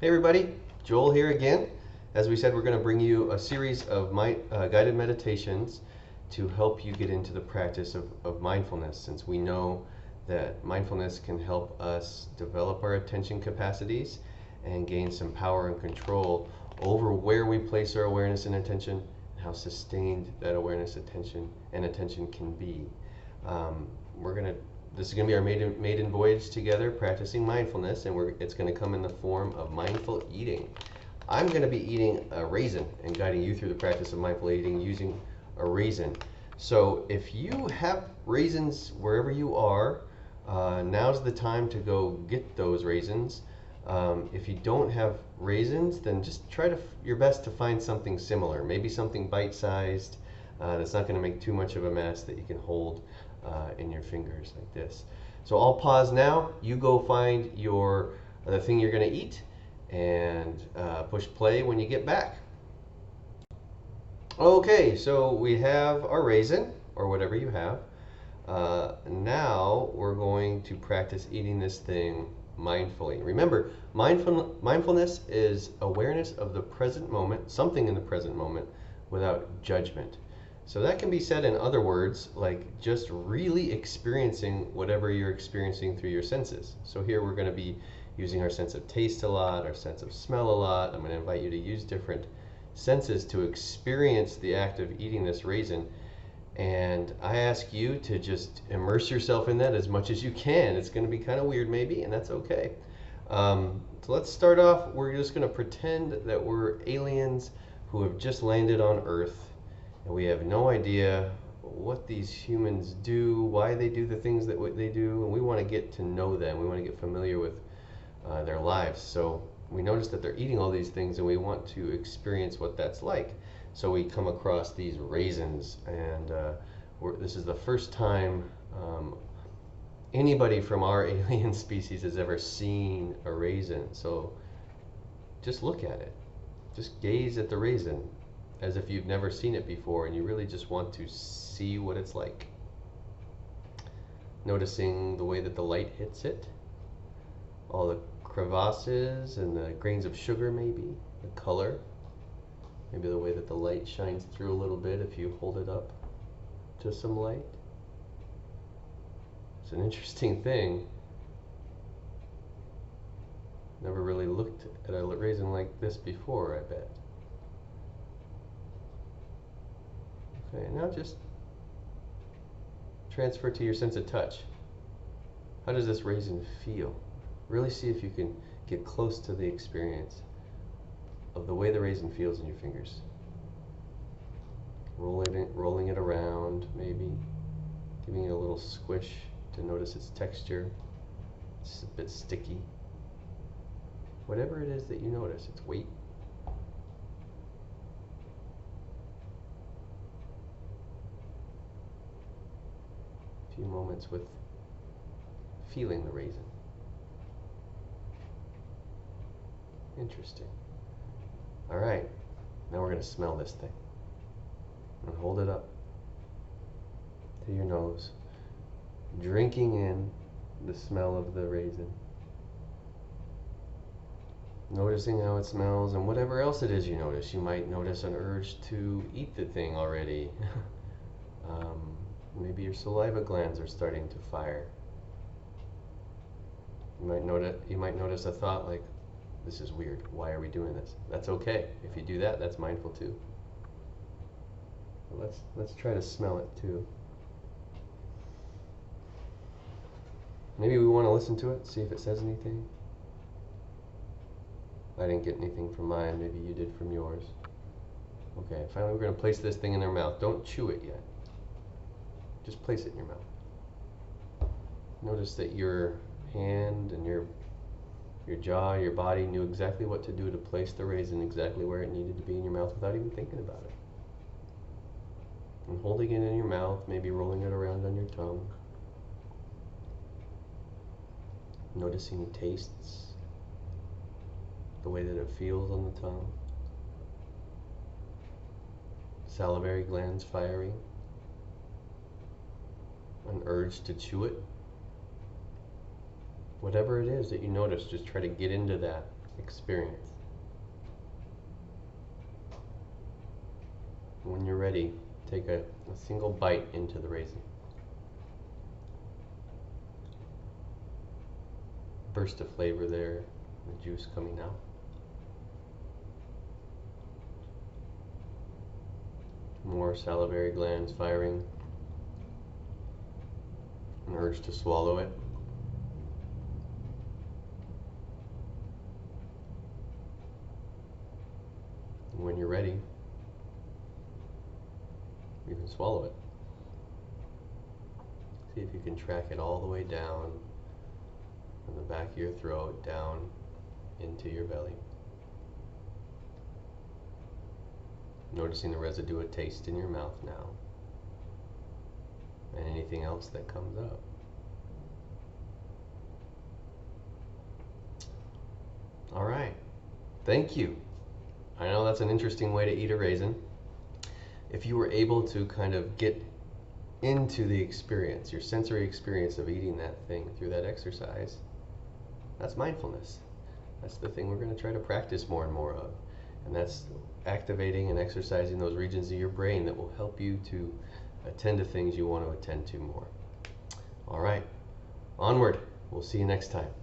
Hey everybody, Joel here again. As we said, we're going to bring you a series of guided meditations to help you get into the practice of mindfulness, since we know that mindfulness can help us develop our attention capacities and gain some power and control over where we place our awareness and attention, and how sustained that awareness, attention can be. We're going to This is going to be our maiden voyage together practicing mindfulness, and it's going to come in the form of mindful eating. I'm going to be eating a raisin and guiding you through the practice of mindful eating using a raisin. So if you have raisins wherever you are, now's the time to go get those raisins. If you don't have raisins, then just try your best to find something similar, maybe something bite-sized that's not going to make too much of a mess, that you can hold in your fingers like this. So I'll pause now. You go find the thing you're going to eat, and push play when you get back. Okay, so we have our raisin, or whatever you have. Now we're going to practice eating this thing mindfully. Remember, mindfulness is awareness of the present moment, something in the present moment, without judgment. So that can be said in other words, like just really experiencing whatever you're experiencing through your senses. So here we're going to be using our sense of taste a lot, our sense of smell a lot. I'm going to invite you to use different senses to experience the act of eating this raisin. And I ask you to just immerse yourself in that as much as you can. It's going to be kind of weird maybe, and that's okay. So let's start off. We're just going to pretend that we're aliens who have just landed on Earth. And we have no idea what these humans do, why they do the things that they do, and we want to get to know them. We want to get familiar with their lives. So we notice that they're eating all these things, and we want to experience what that's like. So we come across these raisins, and this is the first time anybody from our alien species has ever seen a raisin. So just look at it. Just gaze at the raisin, as if you've never seen it before, and you really just want to see what it's like. Noticing the way that the light hits it, all the crevasses and the grains of sugar, maybe the color, maybe the way that the light shines through a little bit if you hold it up to some light. It's an interesting thing. Never really looked at a raisin like this before, I bet. Okay, now just transfer to your sense of touch. How does this raisin feel? Really see if you can get close to the experience of the way the raisin feels in your fingers. Rolling it around, maybe giving it a little squish to notice its texture. It's a bit sticky. Whatever it is that you notice, its weight. Few moments with feeling the raisin. Interesting. All right, now we're going to smell this thing. And hold it up to your nose, drinking in the smell of the raisin. Noticing how it smells, and whatever else it is you notice. You might notice an urge to eat the thing already. Maybe your saliva glands are starting to fire. You might notice a thought like, this is weird. Why are we doing this? That's okay. If you do that, that's mindful too. Let's try to smell it too. Maybe we want to listen to it, see if it says anything. I didn't get anything from mine. Maybe you did from yours. Okay, finally we're going to place this thing in our mouth. Don't chew it yet. Just place it in your mouth. Notice that your hand and your jaw, your body knew exactly what to do to place the raisin exactly where it needed to be in your mouth without even thinking about it. And holding it in your mouth, maybe rolling it around on your tongue. Noticing tastes, the way that it feels on the tongue. Salivary glands firing. An urge to chew it. Whatever it is that you notice, just try to get into that experience. When you're ready, take a single bite into the raisin. Burst of flavor there, the juice coming out. More salivary glands firing. An urge to swallow it. And when you're ready, you can swallow it. See if you can track it all the way down from the back of your throat down into your belly. Noticing the residue of taste in your mouth now. And anything else that comes up. All right. Thank you. I know that's an interesting way to eat a raisin. If you were able to kind of get into the experience, your sensory experience of eating that thing through that exercise, that's mindfulness. That's the thing we're going to try to practice more and more of. And that's activating and exercising those regions of your brain that will help you to attend to things you want to attend to more. All right, onward. We'll see you next time.